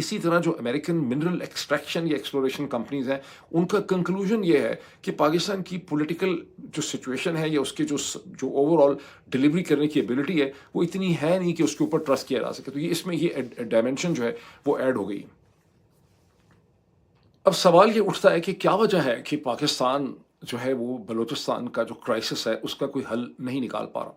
इसी तरह जो अमेरिकन मिनरल एक्सट्रैक्शन या एक्सप्लोरेशन कंपनीज हैं, उनका कंक्लूजन ये है कि पाकिस्तान की पॉलिटिकल जो सिचुएशन है या उसके जो ओवरऑल डिलीवरी करने की एबिलिटी है, वो इतनी है नहीं कि उसके ऊपर ट्रस्ट किया जा सके। तो ये इसमें ये डायमेंशन जो है वो ऐड हो गई। अब सवाल ये उठता है कि क्या वजह है कि पाकिस्तान जो है वो बलूचिस्तान का जो क्राइसिस है उसका कोई हल नहीं निकाल पा रहा।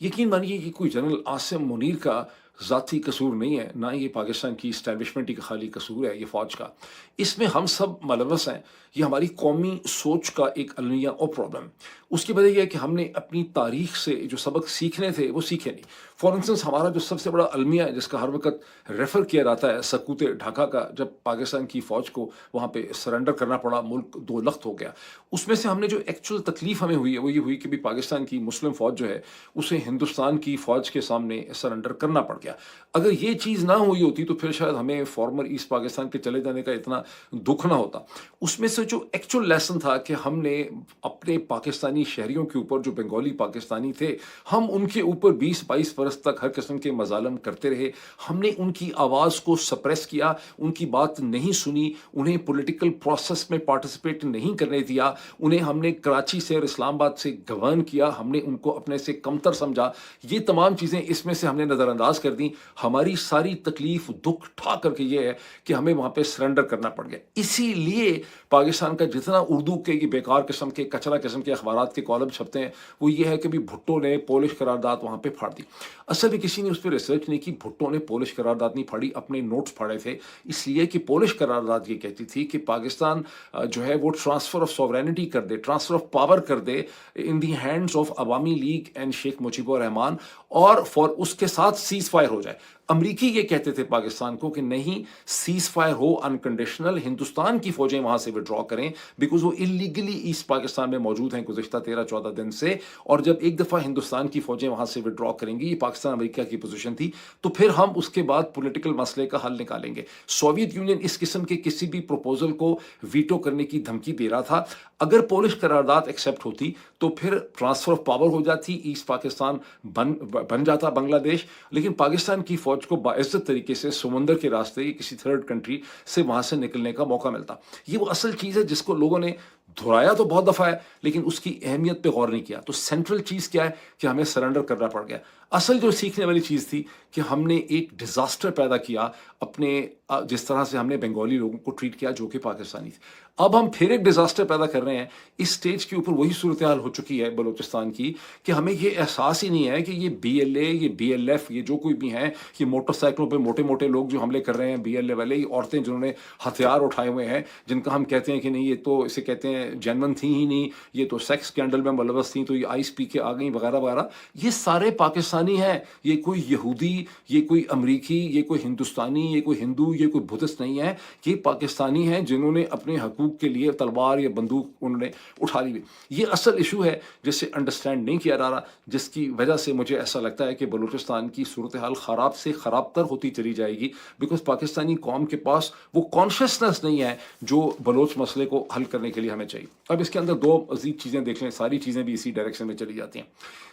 यकीन मानिए कि कोई जनरल आसिम मुनीर का ज़ाती कसूर नहीं है, ना ये पाकिस्तान की इस्टेब्लिशमेंट ही का खाली कसूर है ये फ़ौज का। इसमें हम सब मुलव्वस हैं, ये हमारी कौमी सोच का एक अलमिया और प्रॉब्लम। उसकी वजह यह है कि हमने अपनी तारीख से जो सबक सीखने थे वो सीखे नहीं। फॉर इंस्टेंस हमारा जो सबसे बड़ा अलमिया है जिसका हर वक्त रेफ़र किया जाता है, सकूत ढाका का, जब पाकिस्तान की फ़ौज को वहाँ पे सरेंडर करना पड़ा, मुल्क दो लख्त हो गया। उसमें से हमने जो एक्चुअल तकलीफ़ हमें हुई है वो ये हुई कि भी पाकिस्तान की मुस्लिम फ़ौज जो है उसे हिंदुस्तान की फ़ौज के सामने सरेंडर करना पड़ गया। अगर ये चीज़ ना हुई होती तो फिर शायद हमें फॉर्मर ईस्ट पाकिस्तान के चले जाने का इतना दुख ना होता। उसमें से जो एक्चुअल लेसन था कि हमने अपने पाकिस्तानी शहरियों के ऊपर, जो बंगाली पाकिस्तानी थे, हम उनके ऊपर 20-22 बरस तक हर किस्म के मज़ालम करते रहे। हमने उनकी आवाज़ को सप्रेस किया, उनकी बात नहीं सुनी, उन्हें पॉलिटिकल प्रोसेस में पार्टिसिपेट नहीं करने दिया, उन्हें हमने कराची से और इस्लामाबाद से गवर्न किया, हमने उनको अपने से कमतर समझा। ये तमाम चीज़ें इसमें से हमने नज़रअंदाज कर दी। हमारी सारी तकलीफ दुख ठा करके ये है कि हमें वहाँ पे सरेंडर करना पड़ गया। इसीलिए पाकिस्तान का जितना उर्दू के ये बेकार किस्म के, कचरा किस्म के अखबारात के कॉलम छपते हैं, वो ये है कि भी भुट्टो ने पोलिश करारदाद वहाँ पे फाड़ दी। असल में किसी ने उस पर रिसर्च नहीं की। भुट्टो ने पोलिश करारदाद नहीं फाड़ी, अपने नोट्स फाड़े थे। इसलिए कि पोलिश करारदाद ये कहती थी कि पाकिस्तान जो है वो ट्रांसफ़र ऑफ सॉवरेनिटी कर दे, ट्रांसफ़र ऑफ पावर कर दे in the hands of Awami League and Sheikh Mujibur Rahman, और फॉर उसके साथ सीज़ फायर हो जाए। अमरीकी ये कहते थे पाकिस्तान को कि नहीं, सीज़ फायर हो अनकंडीशनल, हिंदुस्तान की फ़ौजें वहाँ से विड्रॉ करें, बिकॉज़ वो इलीगली ईस्ट पाकिस्तान में मौजूद हैं गुज़िश्ता 13-14 दिन से, और जब एक दफ़ा हिंदुस्तान की फ़ौजें वहाँ से विड्रॉ करेंगी, ये पाकिस्तान अमेरिका की पोजीशन थी, तो फिर हम उसके बाद पॉलिटिकल मसले का हल निकालेंगे। सोवियत यूनियन इस किस्म के किसी भी प्रपोजल को वीटो करने की धमकी दे रहा था। अगर पोलिश करारदाद एक्सेप्ट होती तो फिर ट्रांसफ़र ऑफ पावर हो जाती, ईस्ट पाकिस्तान बन जाता बांग्लादेश, लेकिन पाकिस्तान की फ़ौज को बाइज़्ज़त तरीके से समुंदर के रास्ते या किसी थर्ड कंट्री से वहाँ से निकलने का मौका मिलता। ये वो असल चीज़ है जिसको लोगों ने दोहराया तो बहुत दफ़ा है, लेकिन उसकी अहमियत पे गौर नहीं किया। तो सेंट्रल चीज़ क्या है कि हमें सरेंडर करना पड़ गया। असल जो सीखने वाली चीज़ थी कि हमने एक डिज़ास्टर पैदा किया अपने जिस तरह से हमने बंगाली लोगों को ट्रीट किया जो कि पाकिस्तानी थे। अब हम फिर एक डिज़ास्टर पैदा कर रहे हैं। इस स्टेज के ऊपर वही सूरत हाल हो चुकी है बलूचिस्तान की कि हमें ये एहसास ही नहीं है कि ये BLA, ये BLF, ये जो कोई भी हैं, ये मोटरसाइकिलों पे मोटे-मोटे लोग जो हमले कर रहे हैं, BLA वाले, ये औरतें जिन्होंने हथियार उठाए हुए हैं, जिनका हम कहते हैं कि नहीं ये तो इसे कहते हैं जेन्युइन थी ही नहीं, ये तो सेक्स स्कैंडल में मुलव्वस थी, तो ये आइस पी के आ गई वगैरह-वगैरह। ये सारे पाकिस्तानी हैं। ये कोई यहूदी, ये कोई अमरीकी, ये कोई हिंदुस्तानी, ये कोई हिंदू, ये कोई बुद्धिस्ट नहीं है। ये पाकिस्तानी हैं जिन्होंने अपने हकूक़ के लिए तलवार या बंदूक उन्होंने उठा ली हुई। ये असल इशू है जिसे अंडरस्टैंड नहीं किया जा रहा, जिसकी वजह से मुझे ऐसा लगता है कि बलूचिस्तान की सूरत हाल ख़राब से ख़राबतर होती चली जाएगी, बिकॉज़ पाकिस्तानी कौम के पास वो कॉन्शियसनेस नहीं है जो बलोच मसले को हल करने के लिए हमें चाहिए। अब इसके अंदर दो मज़ीद चीज़ें देख लें, सारी चीज़ें भी इसी डायरेक्शन में चली जाती हैं।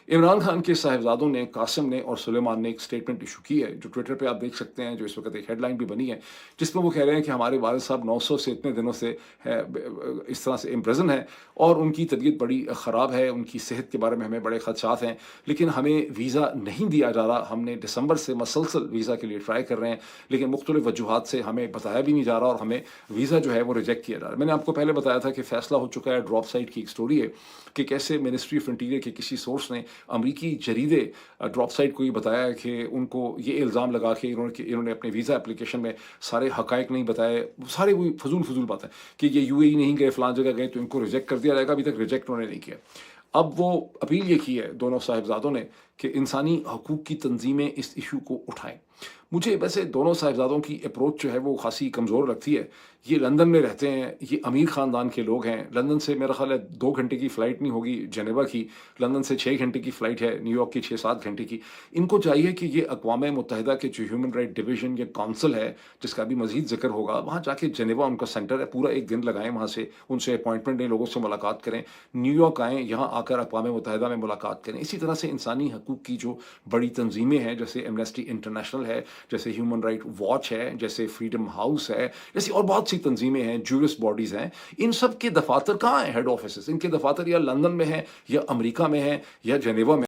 इमरान खान के साहिबजादों ने, कासिम ने और सुलेमान ने एक स्टेटमेंट इशू की है जो ट्विटर पे आप देख सकते हैं, जो इस वक्त एक हेडलाइन भी बनी है, जिसमें वो कह रहे हैं कि हमारे वालिद साहब 900 से इतने दिनों से इस तरह से इम्प्रिजन है और उनकी तबीयत बड़ी ख़राब है, उनकी सेहत के बारे में हमें बड़े खदशात हैं, लेकिन हमें वीज़ा नहीं दिया जा रहा। हमने दिसंबर से मसलसल वीज़ा के लिए ट्राई कर रहे हैं, लेकिन मुख्तलिफ वजूहात से हमें बताया भी नहीं जा रहा और हमें वीज़ा जो है वो रिजेक्ट किया जा रहा है। मैंने आपको पहले बताया था कि फ़ैसला हो चुका है, ड्रॉप साइट की एक स्टोरी है कि कैसे मिनिस्ट्री ऑफ इंटीरियर के किसी सोर्स ने अमरीकी जरीदे ड्रॉप साइट को ये बताया कि उनको ये इल्ज़ाम लगा कि इन्होंने अपने वीज़ा एप्लीकेशन में सारे हक़ाइक़ नहीं बताए, सारे वही फजूल बातें कि ये UAE नहीं गए, फ़लाँ जगह गए तो इनको रिजेक्ट कर दिया जाएगा। अभी तक रिजेक्ट उन्होंने नहीं किया। अब वो अपील ये की है दोनों साहिबजादों ने कि इंसानी हकूक़ की तंजीमें इस इशू को उठाएं। मुझे वैसे दोनों साहिबजादों की अप्रोच जो है वो खासी कमज़ोर लगती है। ये लंदन में रहते हैं, ये अमीर ख़ानदान के लोग हैं। लंदन से मेरा ख़्याल है 2 घंटे की फ़्लाइट नहीं होगी जेनेवा की, लंदन से 6 घंटे की फ़्लाइट है, न्यूयॉर्क की 6-7 घंटे की। इनको चाहिए कि ये अक़वाम मुत्तहिदा के जो ह्यूमन राइट डिवीज़न या काउंसिल है, जिसका भी मज़ीद ज़िक्र होगा, वहाँ जाके जेनेवा उनका सेंटर है, पूरा 1 दिन लगाएँ वहाँ से, उनसे अपॉइंटमेंट लें, लोगों से मुलाकात करें, न्यूयॉर्क आएँ, यहाँ आकर अक़वाम मुत्तहिदा में मुलाकात करें। इसी तरह से इंसानी हकूक़ حقوق کی جو بڑی تنظیمیں ہیں، جیسے ایمنسٹی انٹرنیشنل ہے، جیسے ہیومن رائٹ واچ ہے، جیسے فریڈم ہاؤس ہے، جیسی اور بہت سی تنظیمیں ہیں، جورس باڈیز ہیں، ان سب کے دفاتر کہاں ہیں؟ ہیڈ آفیسز ان کے دفاتر یا لندن میں ہیں، یا امریکہ میں ہیں، یا جنیوا میں